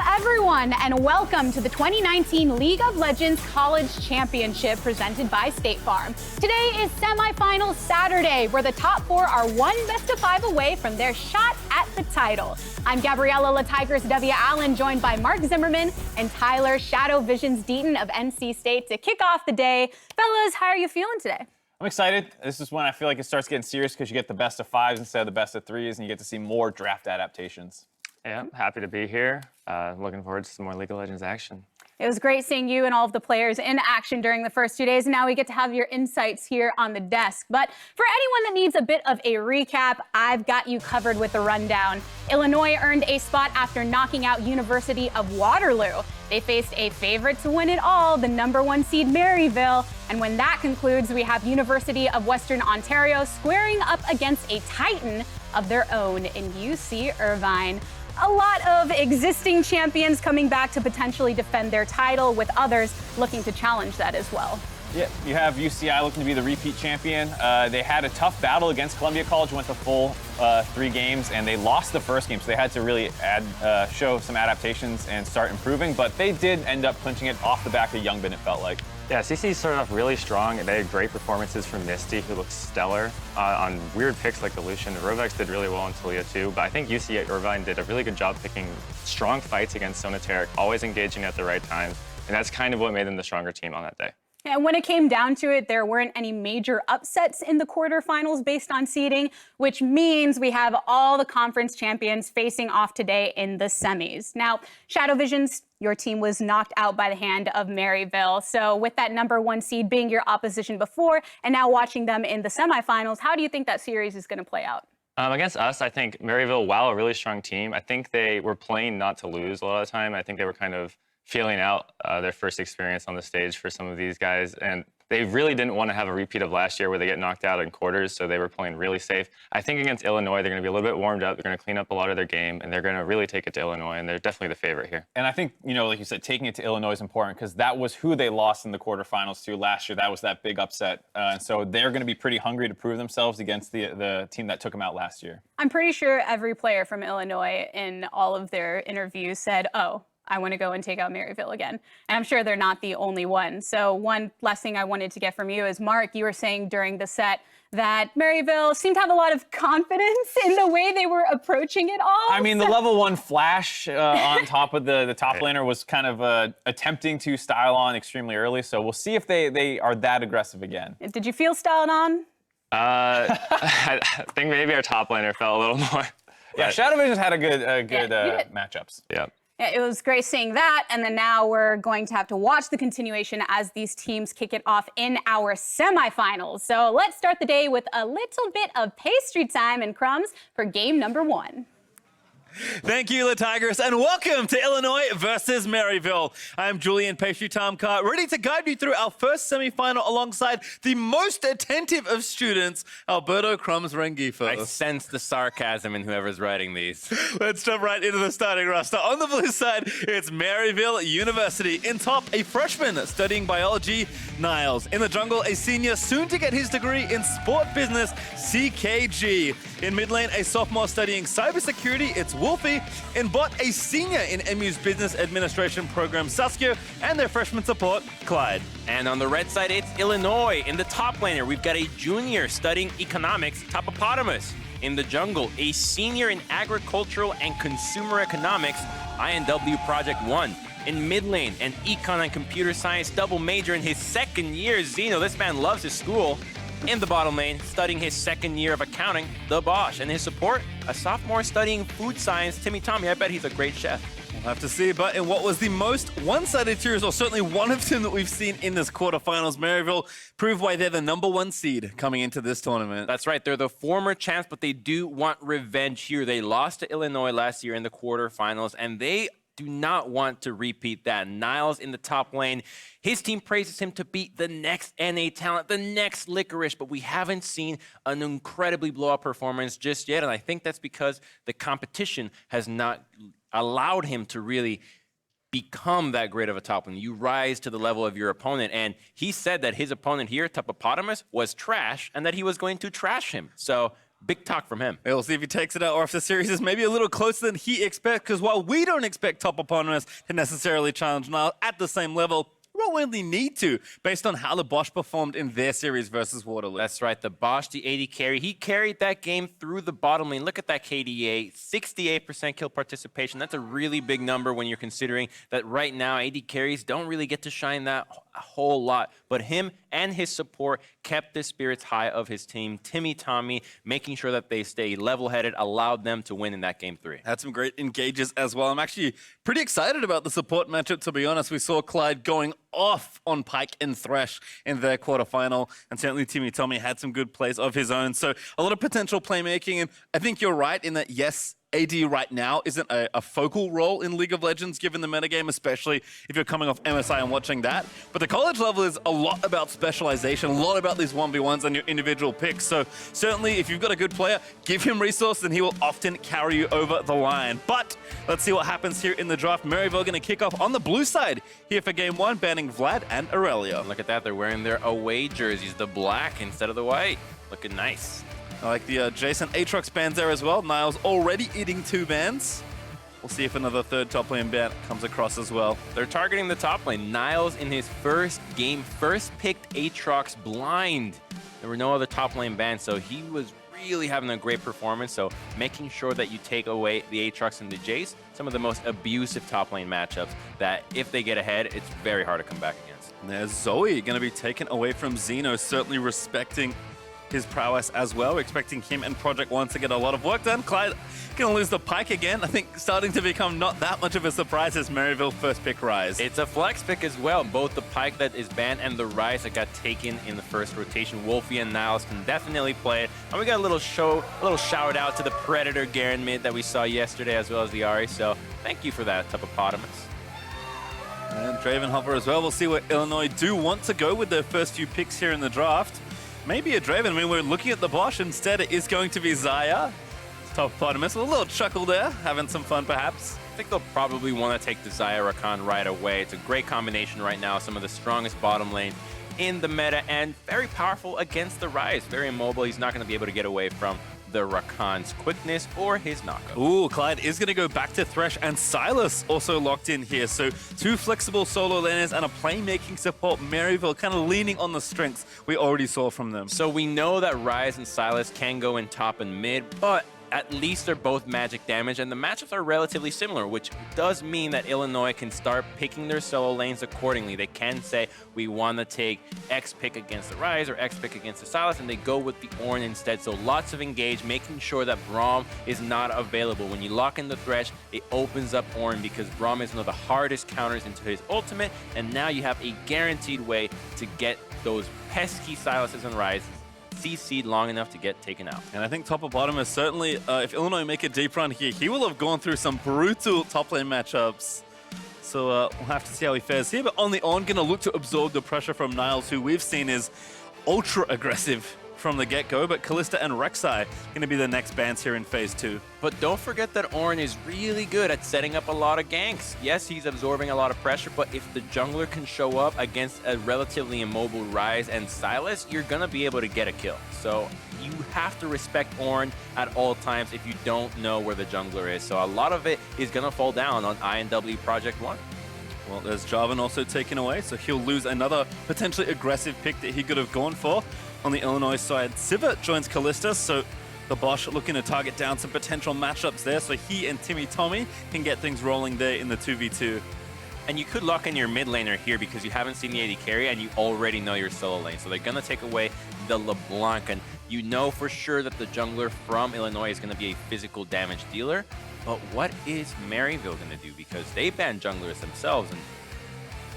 everyone, and welcome to the 2019 League of Legends College Championship presented by State Farm. Today is Semifinals Saturday, where the top four are one best-of-5 away from their shot at the title. I'm Gabriella La Tigers W. Allen, joined by Mark Zimmerman and Tyler Shadow Visions Deaton of NC State to kick off the day. Fellas, how are you feeling today? I'm excited. This is when I feel like it starts getting serious because you get the best of fives instead of the best of threes, and you get to see more draft adaptations. Yeah, happy to be here. Looking forward to some more League of Legends action. It was great seeing you and all of the players in action during the first 2 days. And now we get to have your insights here on the desk. But for anyone that needs a bit of a recap, I've got you covered with the rundown. Illinois earned a spot after knocking out University of Waterloo. They faced a favorite to win it all, the #1 seed Maryville. And when that concludes, we have University of Western Ontario squaring up against a titan of their own in UC Irvine. A lot of existing champions coming back to potentially defend their title, with others looking to challenge that as well. Yeah, you have UCI looking to be the repeat champion. They had a tough battle against Columbia College, went the full 3 games, and they lost the first game, so they had to really show some adaptations and start improving, but they did end up clinching it off the back of Youngbin, it felt like. Yeah, CC started off really strong. They had great performances from Misty, who looked stellar on weird picks like the Lucian. The Rovex did really well in Talia too, but I think UC Irvine did a really good job picking strong fights against Sonateric, always engaging at the right times, and that's kind of what made them the stronger team on that day. And when it came down to it, there weren't any major upsets in the quarterfinals based on seeding, which means we have all the conference champions facing off today in the semis. Now, Shadow Visions, your team was knocked out by the hand of Maryville. So with that #1 seed being your opposition before and now watching them in the semifinals, how do you think that series is going to play out? Against us, I think Maryville, while a really strong team, I think they were playing not to lose a lot of the time. I think they were kind of feeling out their first experience on the stage for some of these guys. And they really didn't want to have a repeat of last year where they get knocked out in quarters, so they were playing really safe. I think against Illinois, they're going to be a little bit warmed up. They're going to clean up a lot of their game, and they're going to really take it to Illinois, and they're definitely the favorite here. And I think, like you said, taking it to Illinois is important because that was who they lost in the quarterfinals to last year. That was that big upset. And so they're going to be pretty hungry to prove themselves against the team that took them out last year. I'm pretty sure every player from Illinois in all of their interviews said, oh, I want to go and take out Maryville again. And I'm sure they're not the only one. So one last thing I wanted to get from you is, Mark, you were saying during the set that Maryville seemed to have a lot of confidence in the way they were approaching it all. I mean, the #1 flash on top of the top laner was kind of attempting to style on extremely early. So we'll see if they are that aggressive again. Did you feel styled on? I think maybe our top laner felt a little more. Yeah, Shadow Visions had a good matchups. Yeah. It was great seeing that, and then now we're going to have to watch the continuation as these teams kick it off in our semifinals. So let's start the day with a little bit of pastry time and crumbs for game #1. Thank you, La Tigers, and welcome to Illinois versus Maryville. I'm Julian Pastry Tomcar, ready to guide you through our first semifinal alongside the most attentive of students, Alberto Crumbs Rengifo. I sense the sarcasm in whoever's writing these. Let's jump right into the starting roster. On the blue side, it's Maryville University. In top, a freshman studying biology, Niles. In the jungle, a senior soon to get his degree in sport business, CKG. In mid lane, a sophomore studying cybersecurity, it's Wolfie. In bot, a senior in MU's business administration program, Saskia, and their freshman support, Clyde. And on the red side, it's Illinois. In the top laner, we've got a junior studying economics, Topopotamus. In the jungle, a senior in agricultural and consumer economics, INW Project 1. In mid lane, an econ and computer science double major in his second year, Zeno. This man loves his school. In the bottom lane, studying his second year of accounting, the Bosch. And his support, a sophomore studying food science, Timmy Tommy. I bet he's a great chef. We'll have to see, but in what was the most one-sided series, or certainly one of them that we've seen in this quarterfinals, Maryville proved why they're the #1 seed coming into this tournament. That's right. They're the former champs, but they do want revenge here. They lost to Illinois last year in the quarterfinals, and they do not want to repeat that. Niles in the top lane. His team praises him to be the next NA talent, the next Licorice, but we haven't seen an incredibly blowout performance just yet, and I think that's because the competition has not allowed him to really become that great of a top lane. You rise to the level of your opponent, and he said that his opponent here, Topopotamus, was trash, and that he was going to trash him. So big talk from him. We'll see if he takes it out or if the series is maybe a little closer than he expects, because while we don't expect top opponents to necessarily challenge Niall at the same level, we won't really need to, based on how the Bosch performed in their series versus Waterloo. That's right, the Bosch, the AD carry, he carried that game through the bottom lane. Look at that KDA, 68% kill participation. That's a really big number when you're considering that right now AD carries don't really get to shine that a whole lot. But him and his support kept the spirits high of his team. Timmy, Tommy, making sure that they stay level-headed, allowed them to win in that game 3. Had some great engages as well. I'm actually pretty excited about the support matchup, to be honest. We saw Clyde going off on Pyke and Thresh in their quarterfinal, and certainly Timmy Tommy had some good plays of his own. So a lot of potential playmaking, and I think you're right in that, yes, AD right now isn't a focal role in League of Legends given the metagame, especially if you're coming off MSI and watching that. But the college level is a lot about specialization, a lot about these 1v1s and your individual picks. So certainly if you've got a good player, give him resource and he will often carry you over the line. But let's see what happens here in the draft. Maryville going to kick off on the blue side here for game 1, banning Vlad and Aurelia. Look at that, they're wearing their away jerseys, the black instead of the white. Looking nice. I like the Jason Aatrox bans there as well. Niall's already eating 2 bans. We'll see if another third top lane ban comes across as well. They're targeting the top lane. Niles in his first game, first picked Aatrox blind. There were no other top lane bans, so he was really having a great performance. So making sure that you take away the Aatrox and the Jace, some of the most abusive top lane matchups that if they get ahead, it's very hard to come back against. And there's Zoe going to be taken away from Xeno, certainly respecting his prowess as well. We're expecting him and Project One to get a lot of work done. Clyde going to lose the Pyke again. I think starting to become not that much of a surprise as Maryville first pick Rise. It's a flex pick as well. Both the Pyke that is banned and the Rise that got taken in the first rotation. Wolfie and Niles can definitely play it. And we got a little shout out to the Predator Garen mid that we saw yesterday as well as the Ari. So thank you for that, Hippopotamus. And Dravenhofer as well. We'll see where Illinois do want to go with their first few picks here in the draft. Maybe a Draven. I mean, we're looking at the Bosch. Instead, it is going to be Zaya. Hippopotamus. A little chuckle there. Having some fun, perhaps. I think they'll probably want to take the Zaya Rakan right away. It's a great combination right now. Some of the strongest bottom lane in the meta and very powerful against the Rise. Very immobile. He's not going to be able to get away from the Rakan's quickness or his knockup. Ooh, Clyde is going to go back to Thresh, and Silas also locked in here. So 2 flexible solo laners and a playmaking support. Maryville kind of leaning on the strengths we already saw from them. So we know that Rise and Silas can go in top and mid, but at least they're both magic damage, and the matchups are relatively similar, which does mean that Illinois can start picking their solo lanes accordingly. They can say, we want to take X pick against the Rise or X pick against the Silas, and they go with the Ornn instead. So lots of engage, making sure that Braum is not available. When you lock in the Thresh, it opens up Ornn because Braum is one of the hardest counters into his ultimate, and now you have a guaranteed way to get those pesky Silases and Rises CC'd long enough to get taken out. And I think Hippopotamus certainly, if Illinois make a deep run here, he will have gone through some brutal top lane matchups. So we'll have to see how he fares here. But on the on, going to look to absorb the pressure from Niles, who we've seen is ultra aggressive from the get-go. But Callista and Rek'Sai going to be the next bans here in Phase 2. But don't forget that Ornn is really good at setting up a lot of ganks. Yes, he's absorbing a lot of pressure, but if the jungler can show up against a relatively immobile Rise and Silas, you're going to be able to get a kill. So you have to respect Ornn at all times if you don't know where the jungler is. So a lot of it is going to fall down on INW Project One. Well, there's Jarvan also taken away, so he'll lose another potentially aggressive pick that he could have gone for. On the Illinois side, Sivert joins Callista, so the Bosch looking to target down some potential matchups there, so he and Timmy Tommy can get things rolling there in the 2v2. And you could lock in your mid laner here because you haven't seen the AD carry and you already know your solo lane. So they're going to take away the LeBlanc, and you know for sure that the jungler from Illinois is going to be a physical damage dealer. But what is Maryville going to do? Because they ban junglers themselves and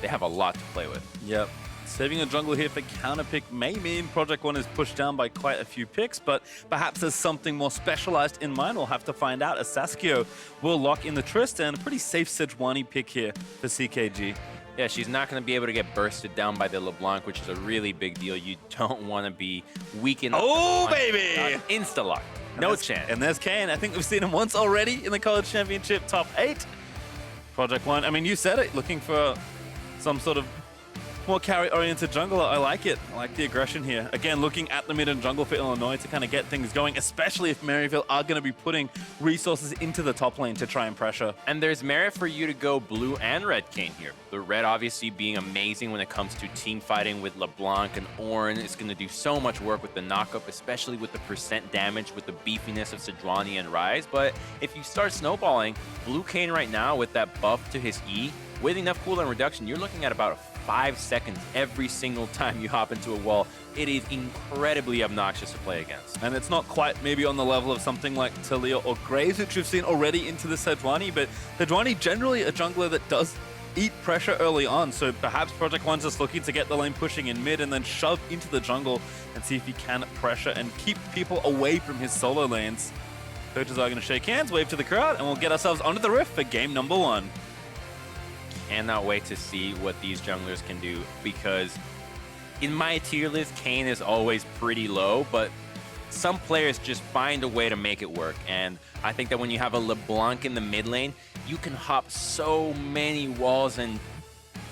they have a lot to play with. Yep. Saving a jungle here for counter pick may mean Project One is pushed down by quite a few picks, but perhaps there's something more specialized in mind. We'll have to find out as Saskia will lock in the Trist, and a pretty safe Sejuani pick here for CKG. Yeah, she's not going to be able to get bursted down by the LeBlanc, which is a really big deal. You don't want to be weak enough. Oh, baby! Insta-lock. No chance. And there's Kane. I think we've seen him once already in the College Championship top 8. Project One, I mean, you said it, looking for some sort of more carry-oriented jungler. I like it. I like the aggression here. Again, looking at the mid and jungle for Illinois to kind of get things going, especially if Maryville are going to be putting resources into the top lane to try and pressure. And there's merit for you to go blue and red Kane here. The red obviously being amazing when it comes to team fighting with LeBlanc and Ornn. It's going to do so much work with the knockup, especially with the percent damage, with the beefiness of Sejuani and Ryze. But if you start snowballing, blue Kane right now with that buff to his E, with enough cooldown reduction, you're looking at about 5 seconds every single time you hop into a wall. It is incredibly obnoxious to play against. And it's not quite maybe on the level of something like Talia or Graves, which we've seen already into the Sejuani, but Sejuani generally a jungler that does eat pressure early on, so perhaps Project One's just looking to get the lane pushing in mid and then shove into the jungle and see if he can pressure and keep people away from his solo lanes. Coaches are going to shake hands, wave to the crowd, and we'll get ourselves onto the rift for game number 1. Cannot wait to see what these junglers can do, because in my tier list, Kane is always pretty low, but some players just find a way to make it work. And I think that when you have a LeBlanc in the mid lane, you can hop so many walls and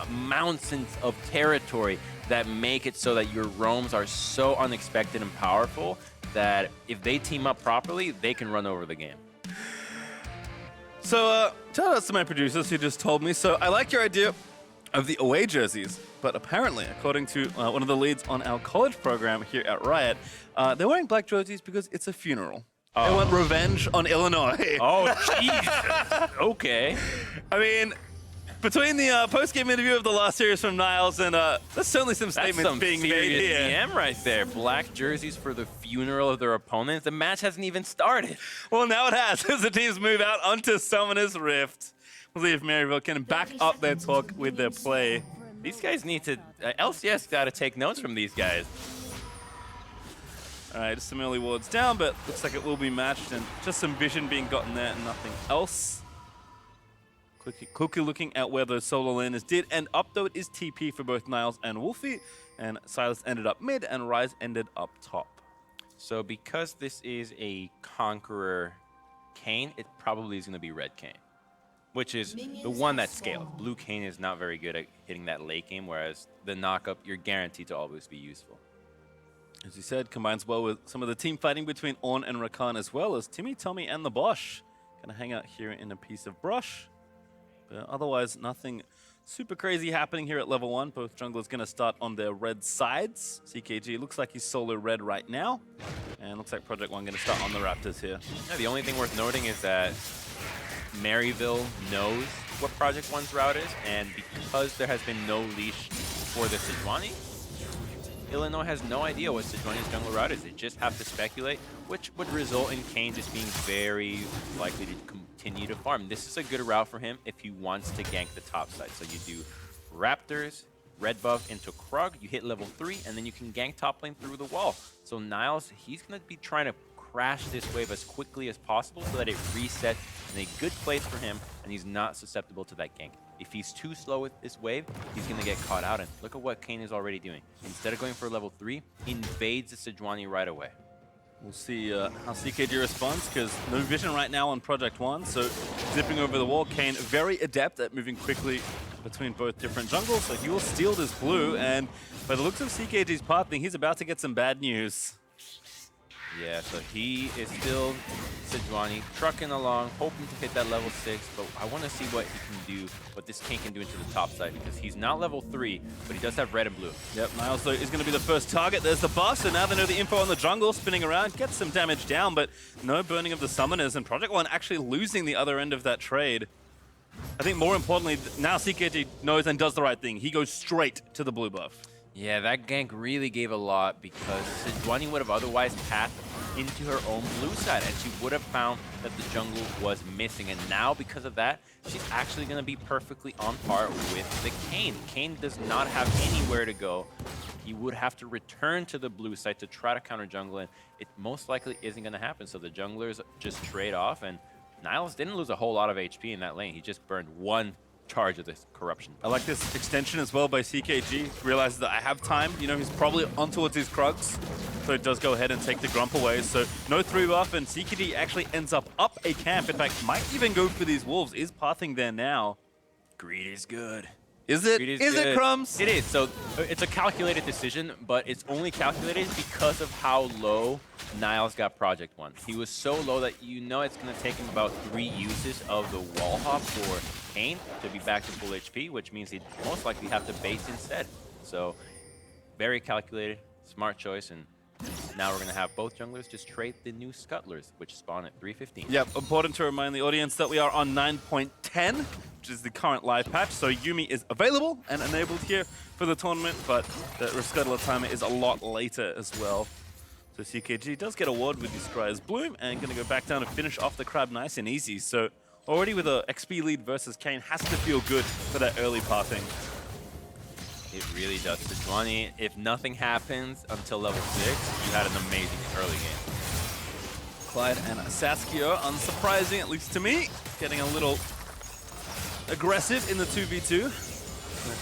mountains of territory that make it so that your roams are so unexpected and powerful that if they team up properly, they can run over the game. So, shout out to my producers who just told me. So, I like your idea of the away jerseys, but apparently, according to one of the leads on our college program here at Riot, they're wearing black jerseys because it's a funeral. Oh. They want revenge on Illinois. Oh, jeez. Okay. I mean, between the post-game interview of the last series from Niles and there's certainly some statements being made here. DM right there. Black jerseys for the funeral of their opponents. The match hasn't even started. Well, now it has as the teams move out onto Summoner's Rift. We'll see if Maryville can back up their talk with their play. These guys need to... LCS got to take notes from these guys. All right, just some early wards down, but looks like it will be matched, and just some vision being gotten there and nothing else. Quickly looking at where those solo laners did end up, though it is TP for both Niles and Wolfie, and Silas ended up mid, and Ryze ended up top. So because this is a Conqueror Kane, it probably is going to be red Kane, which is the one that scales. Blue Kane is not very good at hitting that late game, whereas the knockup, you're guaranteed to always be useful. As you said, combines well with some of the team fighting between Ornn and Rakan, as well as Timmy, Tommy, and the Bosch. Gonna hang out here in a piece of brush. But otherwise, nothing super crazy happening here at level 1. Both junglers gonna start on their red sides. CKG looks like he's solo red right now. And looks like Project One gonna start on the Raptors here. Yeah, the only thing worth noting is that Maryville knows what Project One's route is, and because there has been no leash for the Sejuani, Illinois has no idea what Sejuani's jungle route is. They just have to speculate, which would result in Kane just being very likely to continue to farm. This is a good route for him if he wants to gank the top side. So you do Raptors, red buff into Krug, you hit level 3, and then you can gank top lane through the wall. So Niles, he's going to be trying to crash this wave as quickly as possible so that it resets in a good place for him and he's not susceptible to that gank. If he's too slow with this wave, he's going to get caught out. And look at what Kane is already doing. Instead of going for level 3, invades the Sejuani right away. We'll see how CKG responds, because no vision right now on Project One. So zipping over the wall, Kane very adept at moving quickly between both different jungles. So he will steal this blue, and by the looks of CKG's pathing, he's about to get some bad news. Yeah, so he is still Sejuani, trucking along, hoping to hit that level 6, but I want to see what he can do, what this Kane can do into the top side, because he's not level 3, but he does have red and blue. Yep, Niles though is going to be the first target. There's the buff, so now they know the info on the jungle, spinning around, gets some damage down, but no burning of the summoners, and Project One actually losing the other end of that trade. I think more importantly, now CKG knows and does the right thing. He goes straight to the blue buff. Yeah, that gank really gave a lot, because Sejuani would have otherwise pathed into her own blue side, and she would have found that the jungle was missing. And now, because of that, she's actually going to be perfectly on par with the Kane. Kane does not have anywhere to go. He would have to return to the blue side to try to counter jungle, and it most likely isn't going to happen. So the junglers just trade off, and Niles didn't lose a whole lot of HP in that lane. He just burned one charge of this corruption. I like this extension as well by CKG. Realizes that I have time. You know, he's probably on towards his Krugs. So it does go ahead and take the Grump away. So no 3 buff, and CKG actually ends up a camp. In fact, might even go for these wolves. Is pathing there now. Greed is good. Is it? Greed Is it, good. Crumbs? It is. So it's a calculated decision, but it's only calculated because of how low Niles got Project 1. He was so low that you know it's going to take him about 3 uses of the wall hop for Kane to be back to full HP, which means he'd most likely have to base instead. So very calculated, smart choice, and now we're going to have both junglers just trade the new Scuttlers, which spawn at 315. Yep, important to remind the audience that we are on 9.10, which is the current live patch. So Yuumi is available and enabled here for the tournament, but the Scuttler timer is a lot later as well. So CKG does get a ward with his Scryer's Bloom and going to go back down and finish off the crab nice and easy. So already with a XP lead versus Kane has to feel good for that early pathing. It really does. Sejuani, if nothing happens until level 6, you had an amazing early game. Clyde and Saskia, unsurprising, at least to me, getting a little aggressive in the 2v2.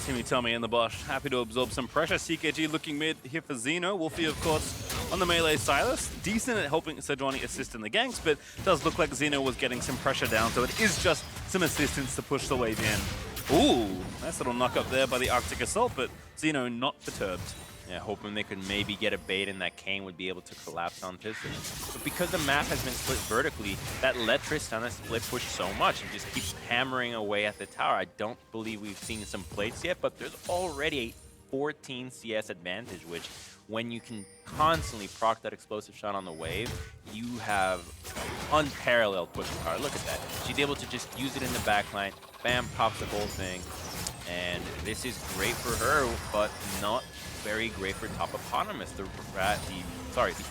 Timmy Tommy and the Bosch happy to absorb some pressure. CKG looking mid here for Xeno. Wolfie, of course, on the melee Silas. Decent at helping Sejuani assist in the ganks, but does look like Xeno was getting some pressure down, so it is just some assistance to push the wave in. Ooh, nice little knock up there by the Arctic Assault, but Xeno not perturbed. Yeah, hoping they could maybe get a bait and that Kane would be able to collapse on Piston. But because the map has been split vertically, that let Tristana split push so much and just keeps hammering away at the tower. I don't believe we've seen some plates yet, but there's already a 14 CS advantage, which when you can constantly proc that explosive shot on the wave, you have unparalleled pushing power. Look at that. She's able to just use it in the backline, bam, pops the whole thing. And this is great for her, but not very great for top eponymous. The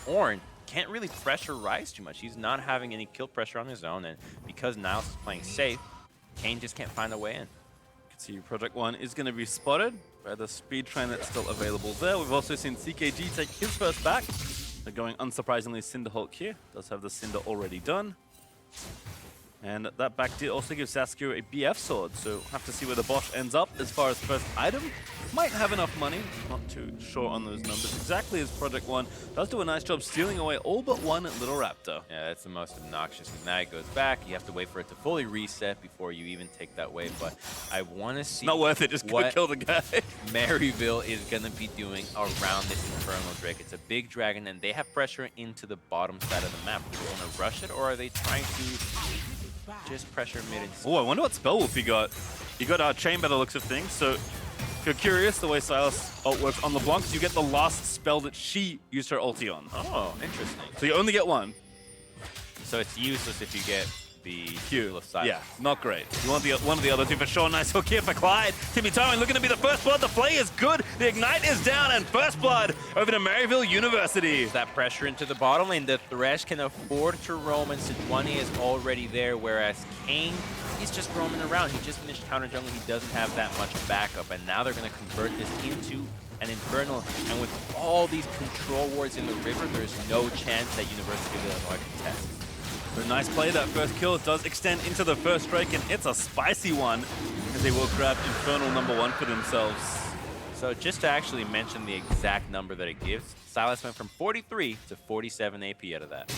Ornn can't really pressure Ryze too much. He's not having any kill pressure on his own, and because Niles is playing safe, Kane just can't find a way in. You can see Project 1 is going to be spotted by the speed train that's still available there. We've also seen CKG take his first back. They're going unsurprisingly Cinderhulk here. Does have the Cinder already done. And that back did also give Saskia a BF sword, so have to see where the Bosch ends up as far as first item. Might have enough money, not too sure on those numbers exactly, as Project 1 does do a nice job stealing away all but one Little Raptor. Yeah, that's the most obnoxious, because now it goes back. You have to wait for it to fully reset before you even take that wave, but I want to see Not worth it, just go kill the guy. Maryville is going to be doing around this Infernal Drake. It's a big dragon, and they have pressure into the bottom side of the map. Do they want to rush it, or are they trying to just pressure mid and Oh, I wonder what spell Wolf he got. He got our chain by the looks of things, so if you're curious the way Silas ult works on LeBlanc, you get the last spell that she used her ulti on. Oh, interesting. So you only get one. So it's useless if you get the Q. of Silas. Yeah, not great. You want one of the other two for sure. Nice hook here for Clyde. Timmy Tommy looking to be the first blood. The play is good. The ignite is down, and first blood over to Maryville University. That pressure into the bottom lane, the Thresh can afford to roam, and Sejuani is already there, whereas Kane is just roaming around. He just finished counter jungle. He doesn't have that much backup, and now they're going to convert this into an Infernal. And with all these control wards in the river, there's no chance that University of Illinois can test. So nice play. That first kill. It does extend into the first Drake, and it's a spicy one, as they will grab Infernal #1 for themselves. So just to actually mention the exact number that it gives, Silas went from 43 to 47 AP out of that.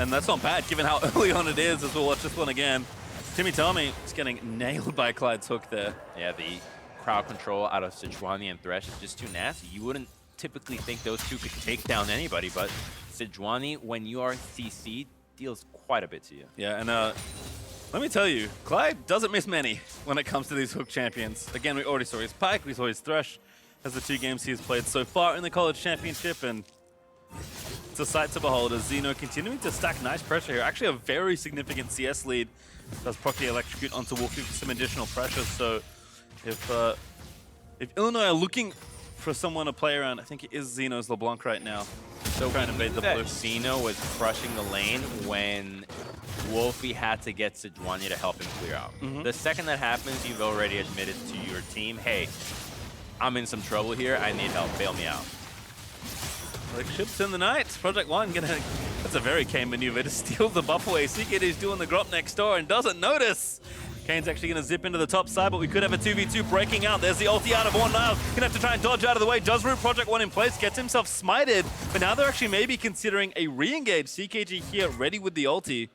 And that's not bad, given how early on it is, as we'll watch this one again. Timmy Tommy is getting nailed by Clyde's hook there. Yeah, the crowd control out of Sejuani and Thresh is just too nasty. You wouldn't typically think those two could take down anybody, but Sejuani, when you are CC'd, deals quite a bit to you. Yeah, and let me tell you, Clyde doesn't miss many when it comes to these hook champions. Again, we already saw his Pike, we saw his Thresh as the 2 games he has played so far in the College Championship, and it's a sight to behold as Xeno continuing to stack nice pressure here. Actually a very significant CS lead. Does proc the electrocute onto Wolfie for some additional pressure, so if Illinois are looking for someone to play around, I think it is Xeno's LeBlanc right now. So trying to bait the blue. Xeno was crushing the lane when Wolfie had to get Sejuani to help him clear out. The second that happens, you've already admitted to your team, hey, I'm in some trouble here, I need help, bail me out. Like ships in the night, Project 1 gonna, that's a very Kane maneuver to steal the buff away. CKD's doing the grop next door and doesn't notice. Kane's actually gonna zip into the top side, but we could have a 2v2 breaking out. There's the ulti out of Ornn. Gonna have to try and dodge out of the way. Does root Project 1 in place, gets himself smited, but now they're actually maybe considering a re-engage. CKG here ready with the ulti.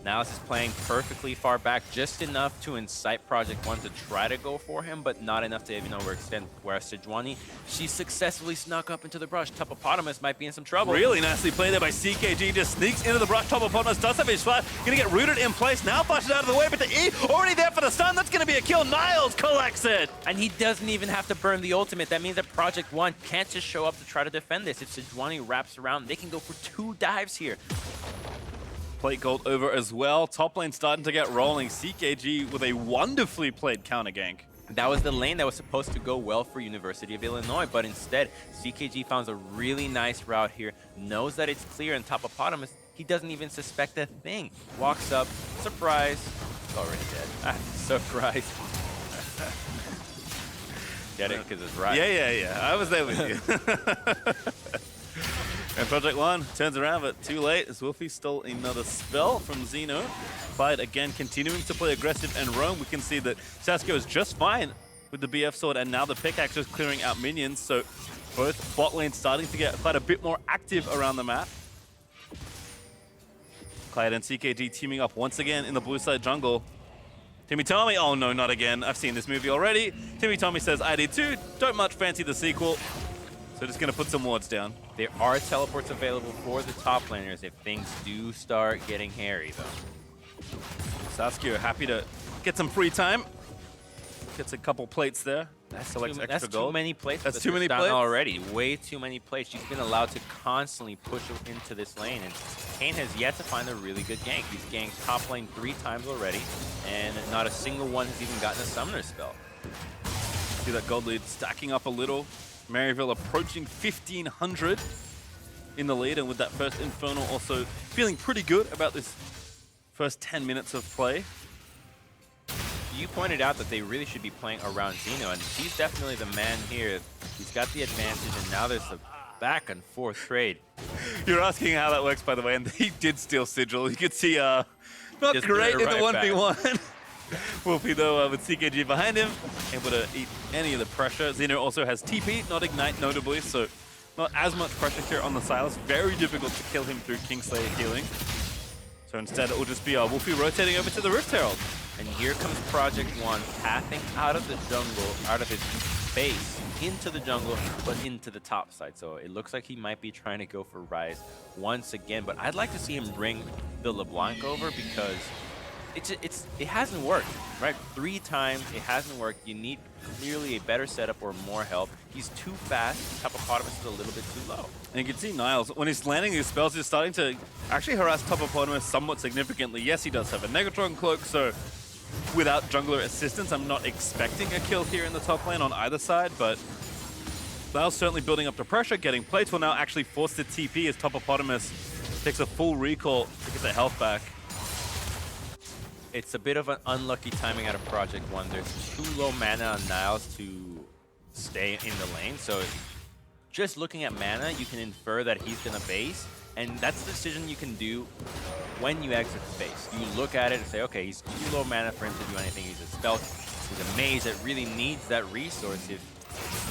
Niles is playing perfectly far back, just enough to incite Project One to try to go for him, but not enough to even overextend. Whereas Sejuani, she successfully snuck up into the brush. Topopotamus might be in some trouble. Really nicely played there by CKG. Just sneaks into the brush. Topopotamus does have his flash. Gonna get rooted in place. Now flashes out of the way, but the E already there for the stun. That's gonna be a kill. Niles collects it. And he doesn't even have to burn the ultimate. That means that Project One can't just show up to try to defend this. If Sejuani wraps around, they can go for 2 dives here. Plate gold over as well. Top lane starting to get rolling. CKG with a wonderfully played counter gank. That was the lane that was supposed to go well for University of Illinois, but instead, CKG found a really nice route here, knows that it's clear, and Topopotamus, he doesn't even suspect a thing. Walks up, surprise, it's already dead. Surprise. Get it? Because it's right. Yeah. I was there with you. And Project One turns around, but too late as Wolfie stole another spell from Zeno. Fight again, continuing to play aggressive and roam. We can see that Sasuke is just fine with the BF sword, and now the pickaxe is clearing out minions. So both bot lanes starting to get quite a bit more active around the map. Clyde and CKG teaming up once again in the blue side jungle. Timmy Tommy, oh no, not again. I've seen this movie already. Timmy Tommy says, I did too. Don't much fancy the sequel. So just gonna put some wards down. There are teleports available for the top laners if things do start getting hairy, though. Sasuke happy to get some free time. Gets a couple plates there. That's gold. too many plates. That's too many down plates already. Way too many plates. She's been allowed to constantly push into this lane, and Kane has yet to find a really good gank. He's ganked top lane 3 times already, and not a single one has even gotten a summoner spell. See that gold lead stacking up a little. Maryville approaching 1,500 in the lead, and with that first Infernal also feeling pretty good about this first 10 minutes of play. You pointed out that they really should be playing around Zeno, and he's definitely the man here. He's got the advantage, and now there's a back and forth trade. You're asking how that works, by the way, and he did steal Sigil. You could see not Just great in the right 1v1. Wolfie, though, with CKG behind him, able to eat any of the pressure. Zeno also has TP, not Ignite, notably, so not as much pressure here on the Silas. Very difficult to kill him through Kingslayer healing. So instead, it will just be Wolfie rotating over to the Rift Herald. And here comes Project One, pathing out of the jungle, out of his base, into the jungle, but into the top side. So it looks like he might be trying to go for Rise once again, but I'd like to see him bring the LeBlanc over because it hasn't worked, right? 3 times, it hasn't worked. You need clearly a better setup or more help. He's too fast. Topopotamus is a little bit too low. And you can see Niles, when he's landing his spells, he's starting to actually harass Topopotamus somewhat significantly. Yes, he does have a Negatron cloak, so without jungler assistance, I'm not expecting a kill here in the top lane on either side, but Niles certainly building up the pressure, getting plates will now actually force the TP as Topopotamus takes a full recall to get the health back. It's a bit of an unlucky timing out of Project One. There's too low mana on Niles to stay in the lane. So just looking at mana, you can infer that he's going to base. And that's the decision you can do when you exit the base. You look at it and say, okay, he's too low mana for him to do anything. He's a spell, he's a mage that really needs that resource. If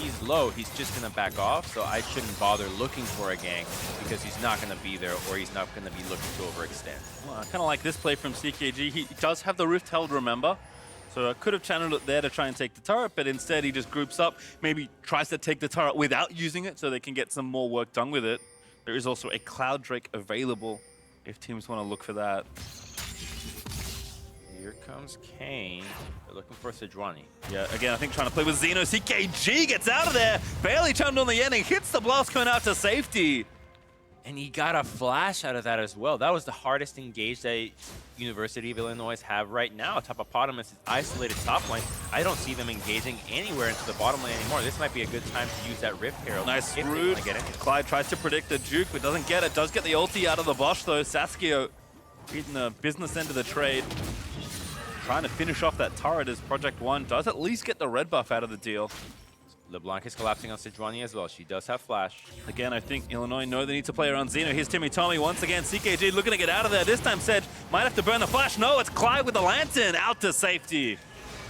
he's low, he's just going to back off. So I shouldn't bother looking for a gank because he's not going to be there or he's not going to be looking to overextend. Well, I kind of like this play from CKG. He does have the Rift Held, remember? So I could have channeled it there to try and take the turret, but instead he just groups up, maybe tries to take the turret without using it so they can get some more work done with it. There is also a Cloud Drake available if teams want to look for that. Here comes Kane. They're looking for Sejuani. Yeah, again, I think trying to play with Zeno. CKG gets out of there. Barely turned on the ending. Hits the blast cone out to safety. And he got a flash out of that as well. That was the hardest engage that University of Illinois have right now. Topopotamus is isolated top lane. I don't see them engaging anywhere into the bottom lane anymore. This might be a good time to use that Rift Herald. Nice root. Clyde tries to predict the juke, but doesn't get it. Does get the ulti out of the Bosch, though. Sasuke beating the business end of the trade. Trying to finish off that turret as Project One does at least get the red buff out of the deal. LeBlanc is collapsing on Sejuani as well. She does have flash. Again, I think Illinois know they need to play around Zeno. Here's Timmy Tommy once again. CKG looking to get out of there. This time Sedge might have to burn the flash. No, it's Clyde with the lantern out to safety.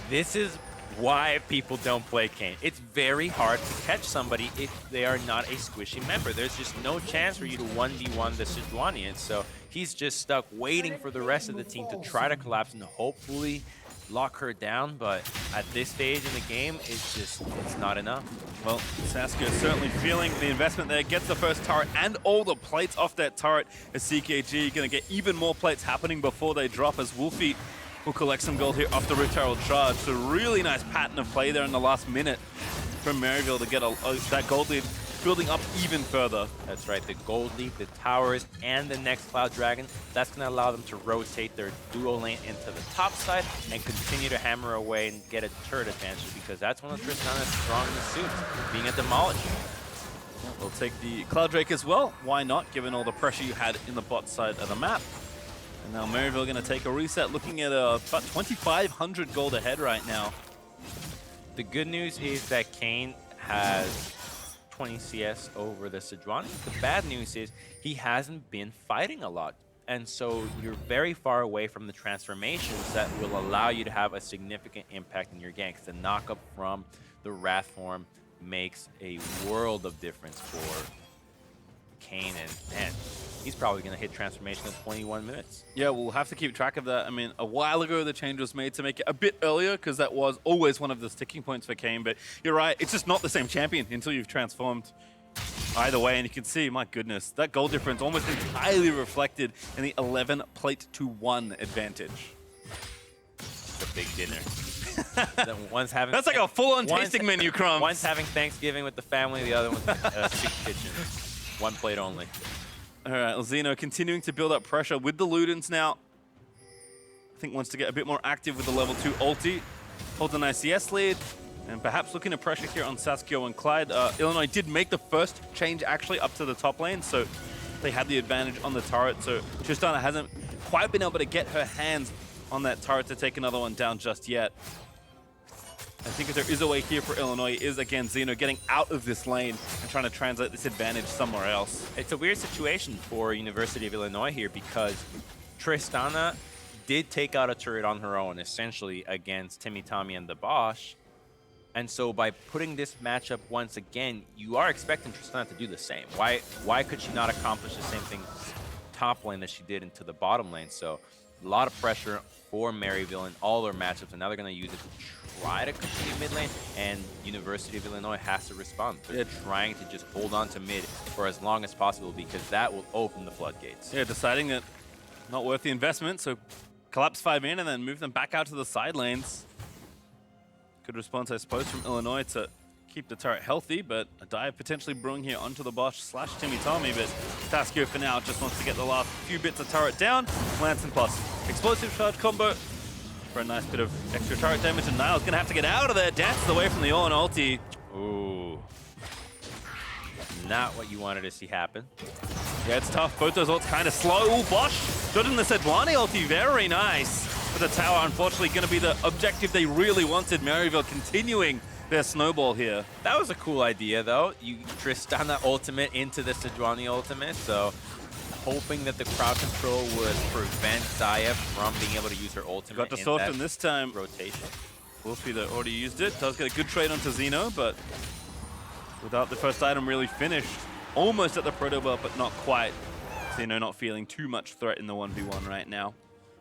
This is why people don't play Kayn. It's very hard to catch somebody if they are not a squishy member. There's just no chance for you to 1v1 the Sejuani, and so he's just stuck waiting for the rest of the team to try to collapse and hopefully lock her down, but at this stage in the game, it's not enough. Well, Saskia certainly feeling the investment there, gets the first turret and all the plates off that turret as CKG going to get even more plates happening before they drop as Wolfie will collect some gold here off the Rift Herald charge. So really nice pattern of play there in the last minute from Maryville to get that gold lead building up even further. That's right, the gold lead, the towers, and the next Cloud Dragon, that's going to allow them to rotate their duo lane into the top side and continue to hammer away and get a turret advantage, because that's one of Tristana's strongest suits, being a demolisher. We'll take the Cloud Drake as well. Why not, given all the pressure you had in the bot side of the map. And now Maryville going to take a reset, looking at about 2,500 gold ahead right now. The good news is that Kayn has 20 CS over the Sejuani. The bad news is he hasn't been fighting a lot. And so you're very far away from the transformations that will allow you to have a significant impact in your ganks. The knockup from the Wrath form makes a world of difference for Kayn, and he's probably going to hit transformation in 21 minutes. Yeah, we'll have to keep track of that. I mean, a while ago the change was made to make it a bit earlier, because that was always one of the sticking points for Kayn, but you're right, it's just not the same champion until you've transformed either way, and you can see, my goodness, that gold difference almost entirely reflected in the 11 plate to 1 advantage. It's a big dinner. One's having That's like a full-on tasting menu, Crumbs. One's having Thanksgiving with the family, the other one's soup kitchen. One plate only. All right, Zeno continuing to build up pressure with the Ludens now. I think wants to get a bit more active with the level 2 ulti. Holds an ICS lead, and perhaps looking to pressure here on Saskia and Clyde. Illinois did make the first change actually up to the top lane, so they had the advantage on the turret. So Tristana hasn't quite been able to get her hands on that turret to take another one down just yet. I think if there is a way here for Illinois, is again Zeno getting out of this lane and trying to translate this advantage somewhere else. It's a weird situation for University of Illinois here, because Tristana did take out a turret on her own, essentially, against Timmy Tommy and the Bosch. And so by putting this matchup once again, you are expecting Tristana to do the same. Why could she not accomplish the same thing top lane that she did into the bottom lane? So a lot of pressure for Maryville in all their matchups, and now they're going to use it to try to continue mid lane, and University of Illinois has to respond. They're trying to just hold on to mid for as long as possible, because that will open the floodgates. Yeah, deciding that not worth the investment, so collapse 5 in and then move them back out to the side lanes. Good response, I suppose, from Illinois to keep the turret healthy, but a dive potentially brewing here onto the Bosch / Timmy Tommy, but Saskia for now just wants to get the last few bits of turret down. Lance and plus explosive charge combo for a nice bit of extra turret damage, and Niall's gonna have to get out of there, dances away from the Ornn ulti. Ooh. Not what you wanted to see happen. Yeah, it's tough. Both those ults kind of slow. Ooh, Bosch dodging the Sejuani ulti, very nice. But the tower, unfortunately, going to be the objective they really wanted. Maryville continuing their snowball here. That was a cool idea, though. You Tristana ultimate into the Sejuani ultimate, so hoping that the crowd control would prevent Zaya from being able to use her ultimate. Got to soft him this time. Rotation. Wolfie, though, already used it. Does get a good trade onto Zeno, but without the first item really finished. Almost at the proto belt, but not quite. Zeno not feeling too much threat in the 1v1 right now.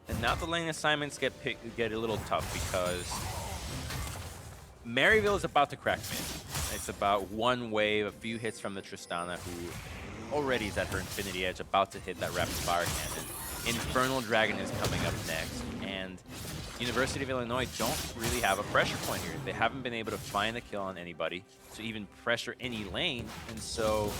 And now the lane assignments get a little tough, because Maryville is about to crack mid. It's about one wave, a few hits from the Tristana, who already is at her Infinity Edge, about to hit that rapid fire cannon. Infernal Dragon is coming up next, and University of Illinois don't really have a pressure point here. They haven't been able to find a kill on anybody to even pressure any lane, and so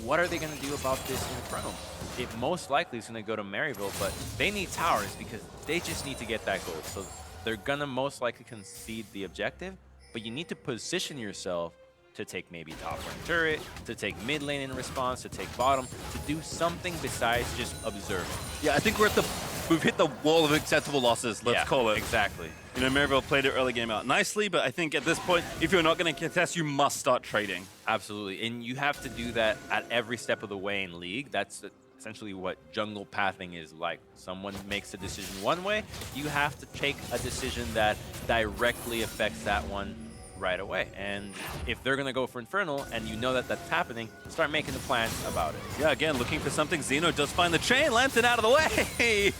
what are they going to do about this Inferno? It most likely is going to go to Maryville, but they need towers because they just need to get that gold. So they're going to most likely concede the objective, but you need to position yourself to take maybe top lane turret, to take mid lane in response, to take bottom, to do something besides just observe. Yeah, I think we've hit the wall of acceptable losses, let's call it. Exactly. You know, Maryville played it early game out nicely, but I think at this point, if you're not going to contest, you must start trading. Absolutely, and you have to do that at every step of the way in League. That's essentially what jungle pathing is like. Someone makes a decision one way, you have to take a decision that directly affects that one right away. And if they're going to go for Infernal and you know that that's happening, start making the plans about it. Yeah, again, looking for something. Xeno does find the chain, lands it out of the way.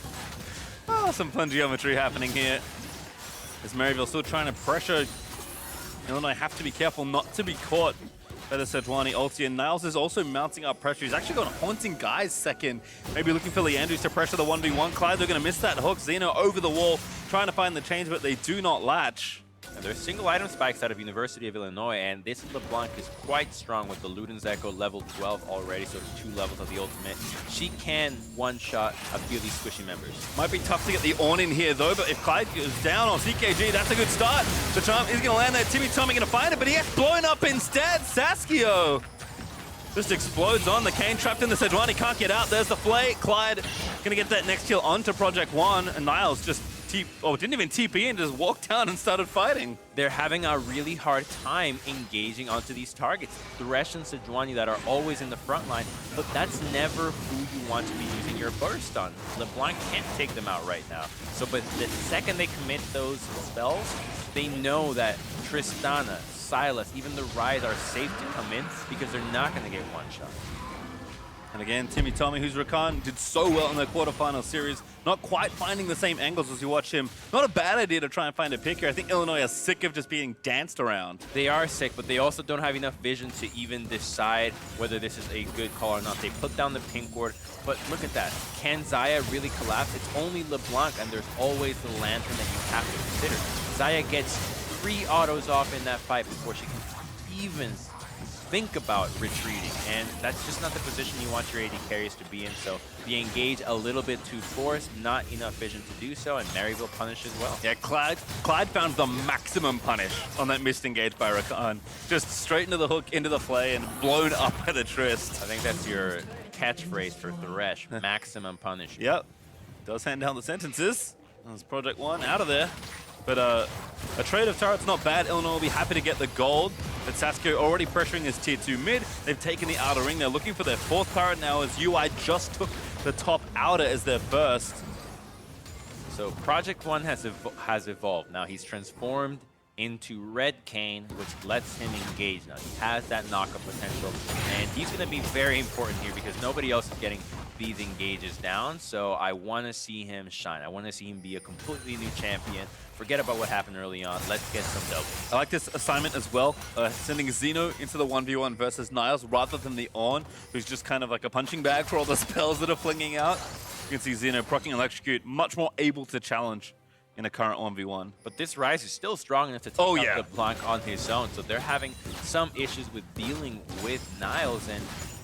Oh, some fun geometry happening here. As Maryville still trying to pressure Illinois, have to be careful not to be caught by the Sejuani ulti, and Niles is also mounting up pressure. He's actually got Haunting Guys second. Maybe looking for Leandros to pressure the 1v1. Clyde, they're going to miss that hook. Xeno over the wall, trying to find the chains, but they do not latch. And there's single item spikes out of University of Illinois, and this LeBlanc is quite strong with the Luden's Echo level 12 already, so it's 2 levels of the ultimate. She can one-shot a few of these squishy members. Might be tough to get the on in here though, but if Clyde goes down on CKG, that's a good start. The charm is going to land there. Timmy Tommy going to find it, but he gets blown up instead. Saskio just explodes on. The Kane trapped in the Sejuani, can't get out. There's the flay. Clyde going to get that next kill onto Project One, and Niles just didn't even TP in, just walked down and started fighting. They're having a really hard time engaging onto these targets. Thresh and Sejuani that are always in the front line, but that's never who you want to be using your burst on. LeBlanc can't take them out right now. So, but the second they commit those spells, they know that Tristana, Silas, even the Ryze are safe to come in because they're not going to get one shot. And again, Timmy Tommy, who's Rakan, did so well in the quarterfinal series, not quite finding the same angles as you watch him. Not a bad idea to try and find a pick here. I think Illinois are sick of just being danced around. They are sick, but they also don't have enough vision to even decide whether this is a good call or not. They put down the pink ward, but look at that. Can Xayah really collapse? It's only LeBlanc, and there's always the lantern that you have to consider. Xayah gets 3 autos off in that fight before she can even think about retreating, and that's just not the position you want your AD carries to be in. So the engage a little bit too forced, not enough vision to do so, and Maryville punishes well. Yeah, Clyde found the maximum punish on that missed engage by Rakan. Just straight into the hook, into the flay, and blown up by the Trist. I think that's your catchphrase for Thresh, maximum punish. Yep, does hand down the sentences. There's Project One out of there. But a trade of turrets not bad. Illinois will be happy to get the gold. But Saskio already pressuring his tier 2 mid. They've taken the outer ring. They're looking for their 4th turret now as UI just took the top outer as their first. So Project One has evolved. Now he's transformed into Red Kane, which lets him engage now. He has that knockup potential, and he's going to be very important here because nobody else is getting these engages down. So I want to see him shine. I want to see him be a completely new champion. Forget about what happened early on. Let's get some doubles. I like this assignment as well, sending Xeno into the 1v1 versus Niles rather than the On, who's just kind of like a punching bag for all the spells that are flinging out. You can see Xeno proccing Electrocute, much more able to challenge in a current 1v1. But this Ryze is still strong enough to take out LeBlanc on his own, so they're having some issues with dealing with Niles. And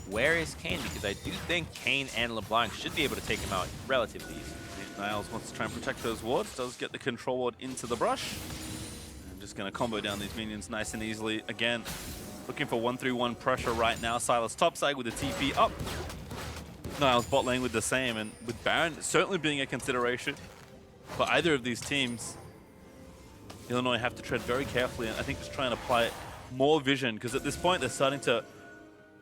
where is Kane? Because I do think Kane and LeBlanc should be able to take him out relatively easily. Niles wants to try and protect those wards, does get the control ward into the brush. I'm just going to combo down these minions nice and easily. Again, looking for 1-3-1 pressure right now. Silas topside with the TP up. Niles bot lane with the same, and with Baron certainly being a consideration for either of these teams. Illinois have to tread very carefully, and I think just try and apply more vision, because at this point they're starting to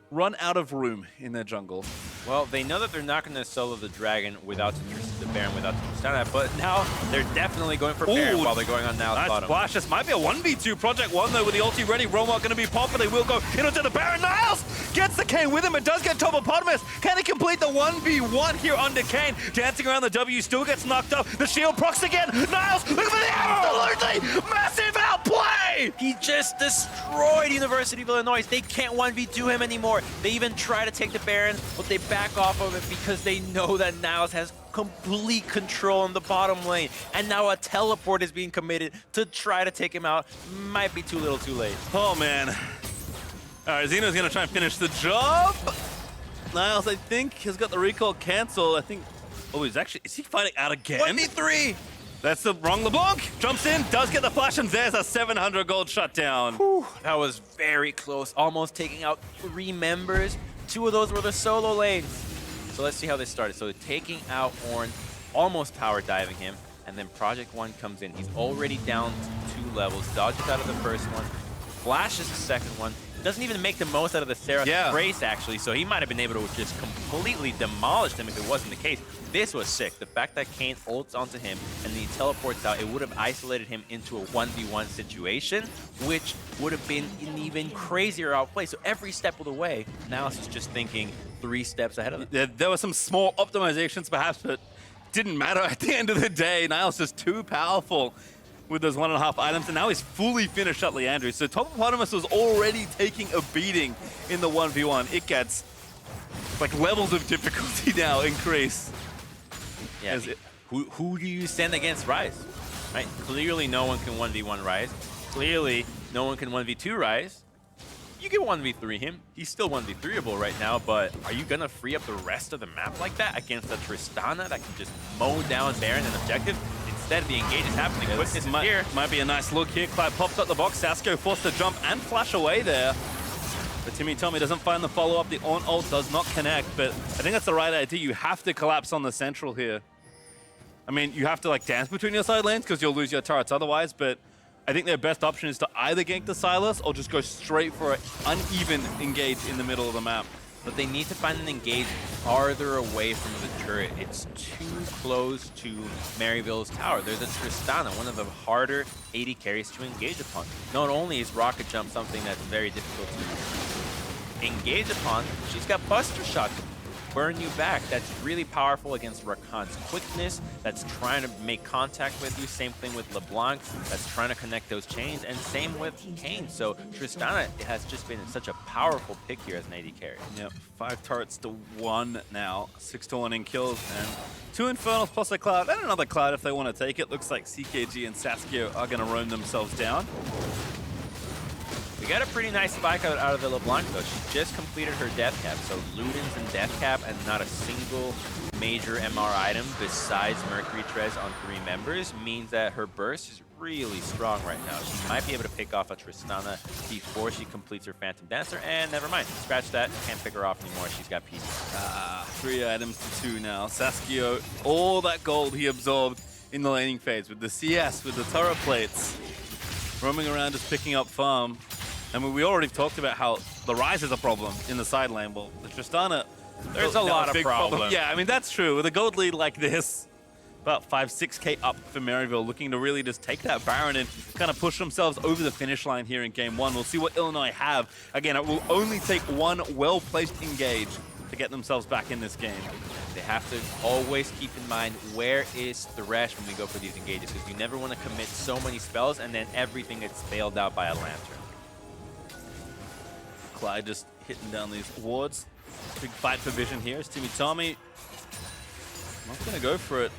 run out of room in their jungle. Well, they know that they're not going to solo the dragon without the Baron, without the Tristana, but now they're definitely going for Baron while they're going on now. Nice bottom. splash. This might be a 1v2. Project One though with the ulti ready. Romart going to be popping. They will go into the Baron. Niles gets the Kane with him. It does get Topopotamus. Can he complete the 1v1 here under Kane? Dancing around the W, still gets knocked up. The shield procs again. Niles, look for the absolutely massive outplay. He just destroyed University of Illinois. They can't 1v2 him anymore. They even try to take the Baron, but they back off of it because they know that Niles has complete control in the bottom lane. And now a teleport is being committed to try to take him out. Might be too little too late. Oh, man. All right, Xeno's going to try and finish the job. Niles, I think, has got the recall canceled. I think... Oh, is he fighting out again? 1v3! That's the wrong LeBlanc. Jumps in, does get the flash, and there's a 700 gold shutdown. Whew, that was very close. Almost taking out 3 members. 2 of those were the solo lanes. So let's see how this started. So taking out Ornn, almost power diving him, and then Project One comes in. He's already down to 2 levels, dodges out of the first one, flashes the second one, doesn't even make the most out of the Seraph brace, actually, so he might have been able to just completely demolish them if it wasn't the case. This was sick. The fact that Kane ults onto him and then he teleports out, it would have isolated him into a 1v1 situation, which would have been an even crazier outplay. So every step of the way, Niles is just thinking 3 steps ahead of him. There were some small optimizations perhaps, but didn't matter at the end of the day. Niles just too powerful with those 1.5 items, and now he's fully finished up Leandru. So Topopotamus was already taking a beating in the 1v1. It gets like levels of difficulty now increase. Yeah, who do you send against Rise? Right? Clearly no one can 1v1 Rise. Clearly no one can 1v2 Rise. You can 1v3 him. He's still 1v3able right now, but are you going to free up the rest of the map like that against a Tristana that can just mow down Baron and objective? Instead, the engage is happening. Quickness is here. Might be a nice look here. Clyde pops up the box. Sasco forced to jump and flash away there. But Timmy Tommy doesn't find the follow-up. The on-ult does not connect, but I think that's the right idea. You have to collapse on the central here. I mean, you have to like dance between your side lanes because you'll lose your turrets otherwise, but I think their best option is to either gank the Sylas or just go straight for an uneven engage in the middle of the map. But they need to find an engage farther away from the turret. It's too close to Maryville's tower. There's a Tristana, one of the harder AD carries to engage upon. Not only is Rocket Jump something that's very difficult to engage upon, she's got Buster Shot to burn you back. That's really powerful against Rakan's quickness, that's trying to make contact with you. Same thing with LeBlanc, that's trying to connect those chains, and same with Kane. So Tristana has just been such a powerful pick here as an AD carry. Yep, 5 turrets to 1 now, 6 to 1 in kills, and 2 Infernals plus a Cloud, and another Cloud if they want to take it. Looks like CKG and Saskia are going to roam themselves down. We got a pretty nice spike out of the LeBlanc, though. She just completed her death cap, so Ludens and death cap, and not a single major MR item besides Mercury Trez on 3 members means that her burst is really strong right now. She might be able to pick off a Tristana before she completes her Phantom Dancer, and never mind. Scratch that. Can't pick her off anymore. She's got pieces. 3 items to 2 now. Saskia, all that gold he absorbed in the laning phase with the CS, with the turret plates, roaming around just picking up farm. I mean, we already talked about how the Rise is a problem in the side lane. Well, the Tristana, there's a lot of problems. Yeah, I mean, that's true. With a gold lead like this, about 5-6K up for Maryville, looking to really just take that Baron and kind of push themselves over the finish line here in Game 1. We'll see what Illinois have. Again, it will only take one well-placed engage to get themselves back in this game. They have to always keep in mind where is Thresh when we go for these engages, because you never want to commit so many spells and then everything gets bailed out by a Lantern. Clyde just hitting down these wards. Big fight for vision here. It's Timmy Tommy. Not going to go for it.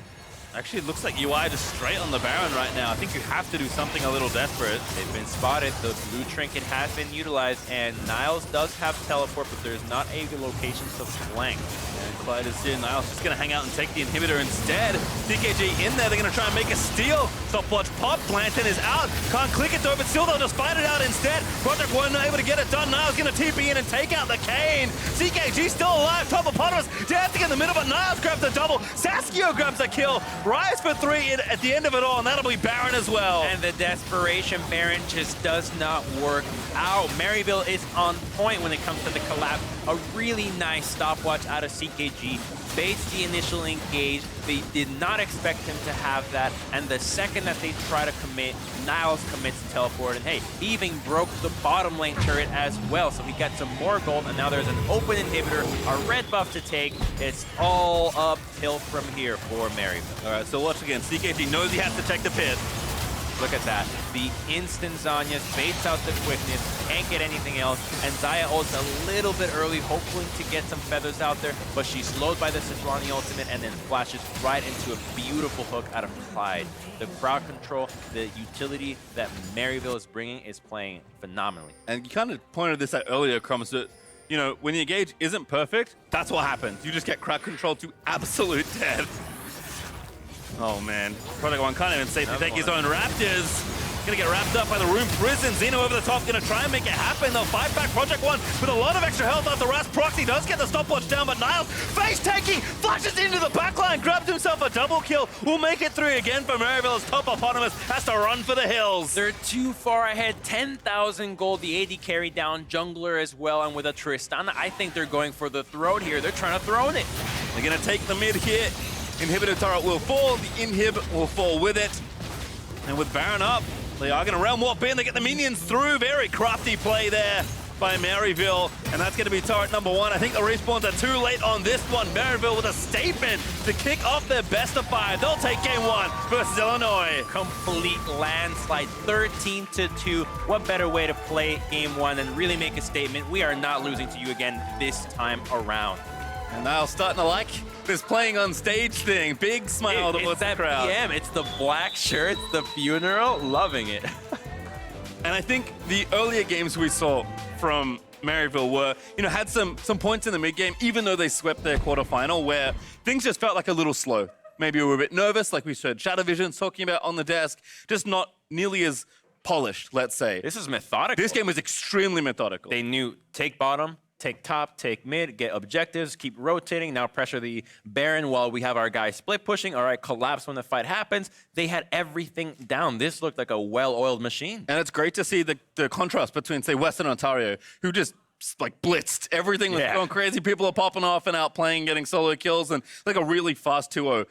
Actually, it looks like UI just straight on the Baron right now. I think you have to do something a little desperate. They've been spotted. The blue trinket has been utilized, and Niles does have teleport, but there's not a location to flank. And Clyde is here. Niles just going to hang out and take the inhibitor instead. DKG in there. They're going to try and make a steal. Stopwatch pop. Lantern is out. Can't click it though, but still they'll just fight it out instead. Project 1 not able to get it done. Niles going to TP in and take out the Kane. CKG still alive. Topopotamus dancing in the middle, but Niles grabs the double. Saskia grabs the kill. Rise for 3 at the end of it all, and that'll be Baron as well. And the desperation Baron just does not work out. Maryville is on point when it comes to the collapse. A really nice stopwatch out of CKG. Baits the initial engage. They did not expect him to have that. And the second that they try to commit, Niles commits to teleport. And hey, he even broke the bottom lane turret as well. So he got some more gold. And now there's an open inhibitor, a red buff to take. It's all uphill from here for Maryville. All right, so watch again. CKG knows he has to check the pit. Look at that. The instant Zanya baits out the quickness, can't get anything else, and Zaya ults a little bit early, hoping to get some feathers out there, but she's slowed by the Sejuani ultimate and then flashes right into a beautiful hook out of Clyde. The crowd control, the utility that Maryville is bringing is playing phenomenally. And you kind of pointed this out earlier, Crumbs, that, you know, when the engage isn't perfect, that's what happens. You just get crowd control to absolute death. Oh man, Project 1 can't even safely take his own Raptors. Gonna get wrapped up by the Room Prison. Xeno over the top, gonna try and make it happen. They'll fight back Project One with a lot of extra health after Ras. Proxy does get the stopwatch down, but Niles face taking, flashes into the backline, grabs himself a double kill. Will make it through again for Maryville as top eponymous has to run for the hills. They're too far ahead. 10,000 gold. The AD carry down, jungler as well, and with a Tristana, I think they're going for the throat here. They're trying to throne it. They're gonna take the mid here. Inhibitor turret will fall, the inhib will fall with it. And with Baron up, they are gonna realm warp in, they get the minions through. Very crafty play there by Maryville, and that's gonna be turret number 1. I think the respawns are too late on this one. Maryville with a statement to kick off their best of 5. They'll take game 1 versus Illinois. Complete landslide, 13-2. What better way to play game 1 and really make a statement? We are not losing to you again this time around. And Niles starting to like this playing on stage thing. Big smile towards the crowd. PM, it's the black shirts, the funeral, loving it. And I think the earlier games we saw from Maryville were, had some points in the mid game, even though they swept their quarterfinal, where things just felt like a little slow. Maybe we were a bit nervous, like we heard Shadow Vision talking about on the desk, just not nearly as polished, let's say. This is methodical. This game was extremely methodical. They knew take bottom, take top, take mid, get objectives, keep rotating, now pressure the Baron while we have our guys split pushing. All right, collapse when the fight happens. They had everything down. This looked like a well-oiled machine. And it's great to see the contrast between, say, Western Ontario, who just like blitzed. Everything was going crazy. People are popping off and out playing, getting solo kills, and like a really fast 2-0.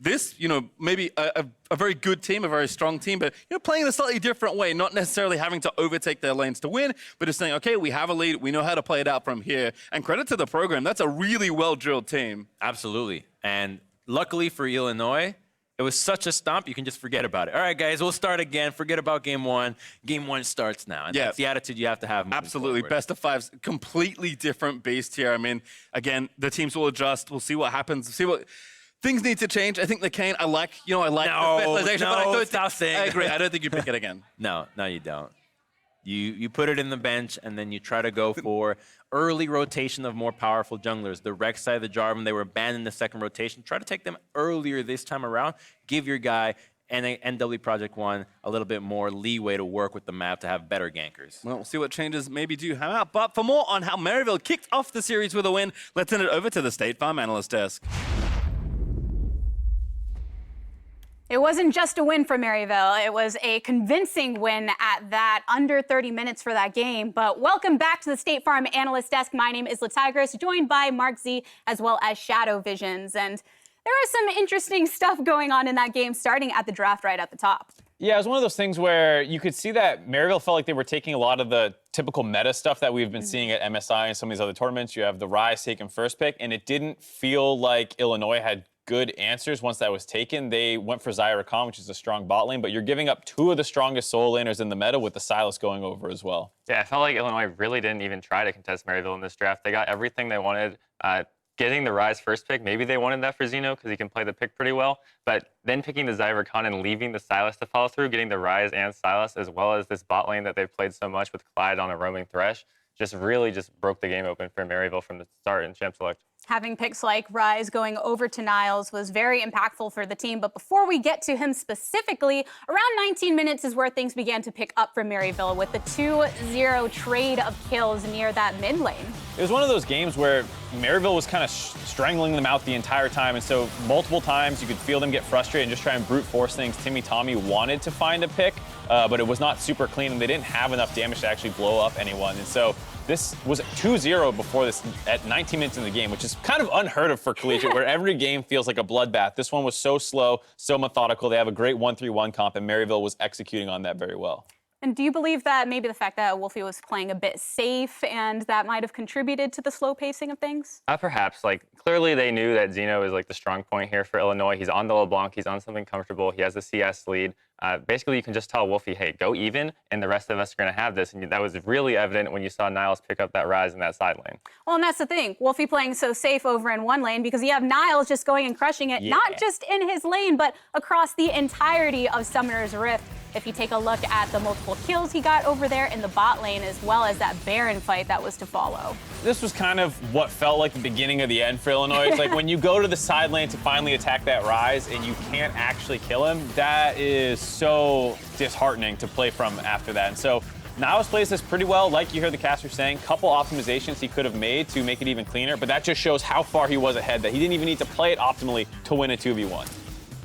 This, maybe a very good team, a very strong team, but playing in a slightly different way, not necessarily having to overtake their lanes to win, but just saying, okay, we have a lead, we know how to play it out from here. And credit to the program, that's a really well-drilled team. Absolutely. And luckily for Illinois, it was such a stomp, you can just forget about it. All right, guys, we'll start again. Forget about game 1. Game 1 starts now. And that's the attitude you have to have. Absolutely. Forward. Best of 5's completely different beast here. I mean, again, the teams will adjust. We'll see what happens. See what things need to change. I think the Kane, I like the specialization, but I agree. I don't think you pick it again. No, you don't. You put it in the bench, and then you try to go for early rotation of more powerful junglers. The Rek'Sai, the Jarvan, they were banned in the second rotation. Try to take them earlier this time around. Give your guy and NW Project One a little bit more leeway to work with the map to have better gankers. Well, we'll see what changes maybe do come out. But for more on how Maryville kicked off the series with a win, let's send it over to the State Farm analyst desk. It wasn't just a win for Maryville. It was a convincing win at that, under 30 minutes for that game. But welcome back to the State Farm Analyst Desk. My name is Latigris, joined by Mark Z, as well as Shadow Visions. And there was some interesting stuff going on in that game, starting at the draft right at the top. Yeah, it was one of those things where you could see that Maryville felt like they were taking a lot of the typical meta stuff that we've been seeing at MSI and some of these other tournaments. You have the Rise taking first pick, and it didn't feel like Illinois had good answers once that was taken. They went for Zyra Khan, which is a strong bot lane, but you're giving up 2 of the strongest solo laners in the meta with the Sylas going over as well. Yeah, I felt like Illinois really didn't even try to contest Maryville in this draft. They got everything they wanted. Getting the Rise first pick, maybe they wanted that for Xeno because he can play the pick pretty well, but then picking the Zyra Khan and leaving the Sylas to follow through, getting the Rise and Sylas, as well as this bot lane that they've played so much with Clyde on a roaming Thresh, just broke the game open for Maryville from the start in Champ Select. Having picks like Rise going over to Niles was very impactful for the team. But before we get to him specifically, around 19 minutes is where things began to pick up for Maryville with the 2-0 trade of kills near that mid lane. It was one of those games where Maryville was kind of strangling them out the entire time. And so multiple times you could feel them get frustrated and just try and brute force things. Timmy Tommy wanted to find a pick, but it was not super clean and they didn't have enough damage to actually blow up anyone. And so this was 2-0 before this at 19 minutes in the game, which is kind of unheard of for Collegiate, where every game feels like a bloodbath. This one was so slow, so methodical. They have a great 1-3-1 comp, and Maryville was executing on that very well. And do you believe that maybe the fact that Wolfie was playing a bit safe and that might have contributed to the slow pacing of things? Perhaps. Clearly they knew that Xeno is the strong point here for Illinois. He's on the LeBlanc. He's on something comfortable. He has the CS lead. Basically, you can just tell Wolfie, hey, go even, and the rest of us are going to have this. And that was really evident when you saw Niles pick up that Rise in that side lane. Well, and that's the thing. Wolfie playing so safe over in one lane because you have Niles just going and crushing it, not just in his lane, but across the entirety of Summoner's Rift. if you take a look at the multiple kills he got over there in the bot lane, as well as that Baron fight that was to follow. This was kind of what felt like the beginning of the end for Illinois. It's like when you go to the side lane to finally attack that Ryze and you can't actually kill him, that is so disheartening to play from after that. And so Niles plays this pretty well, like you heard the caster saying. Couple optimizations he could have made to make it even cleaner, but that just shows how far he was ahead, that he didn't even need to play it optimally to win a 2v1.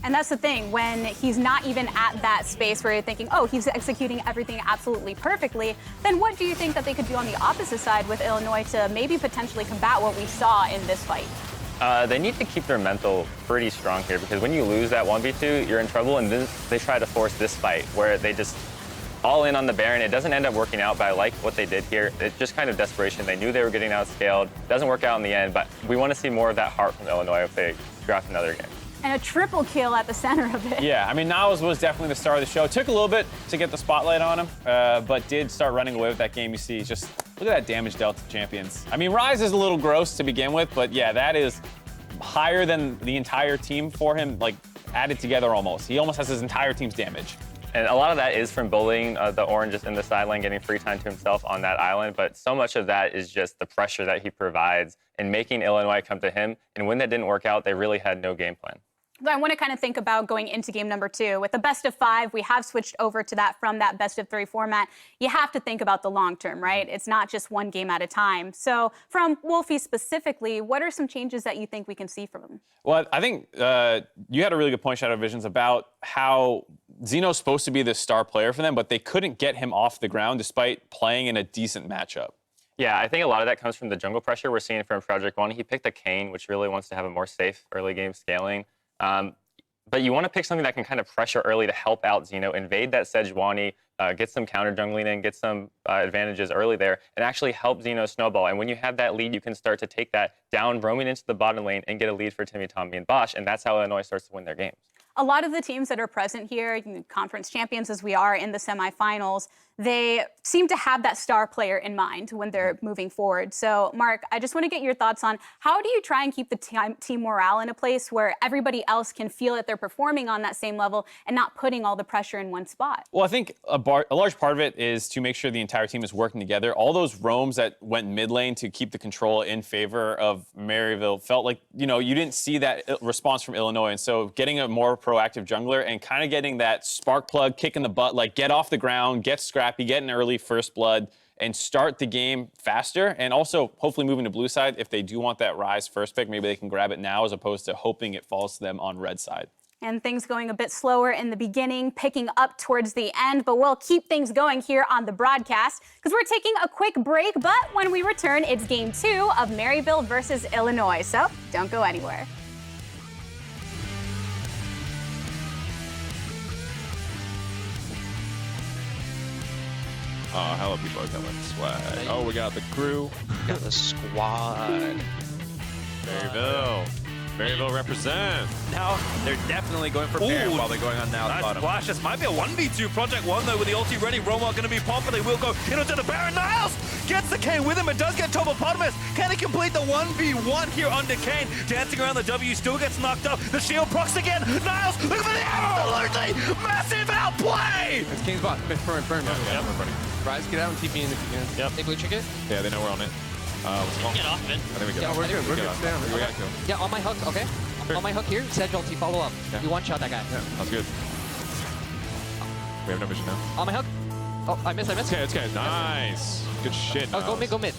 And that's the thing, when he's not even at that space where you're thinking, oh, he's executing everything absolutely perfectly, then what do you think that they could do on the opposite side with Illinois to maybe potentially combat what we saw in this fight? They need to keep their mental pretty strong here, because when you lose that 1v2, you're in trouble, and then they try to force this fight where they just all in on the Baron. It doesn't end up working out, but I like what they did here. It's just kind of desperation. They knew they were getting outscaled. Doesn't work out in the end, but we want to see more of that heart from Illinois if they draft another game. And a triple kill at the center of it. Yeah, I mean, Niles was definitely the star of the show. Took a little bit to get the spotlight on him, but did start running away with that game. You see, just look at that damage dealt to champions. I mean, Ryze is a little gross to begin with, but yeah, that is higher than the entire team for him, like added together almost. He almost has his entire team's damage. And a lot of that is from bullying the oranges in the side lane, getting free time to himself on that island. But so much of that is just the pressure that he provides and making Illinois come to him. And when that didn't work out, they really had no game plan. I want to kind of think about going into game number 2. With the best of 5, we have switched over to that from that best of 3 format. You have to think about the long term, right? It's not just one game at a time. So from Wolfie specifically, what are some changes that you think we can see from him? Well, I think you had a really good point, Shadow Visions, about how Zeno's supposed to be the star player for them, but they couldn't get him off the ground despite playing in a decent matchup. Yeah, I think a lot of that comes from the jungle pressure we're seeing from Project One. He picked a Kayn, which really wants to have a more safe early game scaling. But you want to pick something that can kind of pressure early to help out Zeno, invade that Sejuani, get some counter jungling in, get some advantages early there, and actually help Zeno snowball. And when you have that lead, you can start to take that down, roaming into the bottom lane, and get a lead for Timmy, Tommy, and Bosch. And that's how Illinois starts to win their games. A lot of the teams that are present here, conference champions as we are in the semifinals, they seem to have that star player in mind when they're moving forward. So, Mark, I just want to get your thoughts on how do you try and keep the team morale in a place where everybody else can feel that they're performing on that same level and not putting all the pressure in one spot? Well, I think a large part of it is to make sure the entire team is working together. All those roams that went mid lane to keep the control in favor of Maryville felt like, you didn't see that response from Illinois. And so getting a more proactive jungler and kind of getting that spark plug kick in the butt, like get off the ground, get scrappy, get an early first blood, and start the game faster. And also hopefully moving to blue side, if they do want that Ryze first pick, maybe they can grab it now as opposed to hoping it falls to them on red side. And things going a bit slower in the beginning, picking up towards the end, but we'll keep things going here on the broadcast because we're taking a quick break, but when we return, it's game 2 of Maryville versus Illinois, so don't go anywhere. Oh, hello, people are coming. Swag. Oh, we got the crew. We got the squad. Maryville represent. Now they're definitely going for Baron while they're going on now. Nice bottom. flash. This might be a 1v2. Project One, though, with the ulti ready. Roma going to be pumping. They will go into the Baron. Niles gets the Kayn with him. It does get Topopotamus. Can he complete the 1v1 here under Kayn? Dancing around the W, still gets knocked up. The shield procs again. Niles, look for the arrow. Absolutely massive outplay. It's Kane's bot. Burn. Yep, we're ready. Ryze, get out and TP in if you can. Yep. Hey, blue chicken. Yeah, they know we're on it. Get off of it. I think we get Yeah, off. we're good. We're good. Stay on. We got to. Yeah, on my hook, okay. Sure. On my hook here, Sedge ulti, follow up. Yeah. You one-shot that guy. Yeah, that's good. We have no vision now. On my hook. Oh, I missed. It's okay. Nice. Good shit. Oh, go Niles. mid.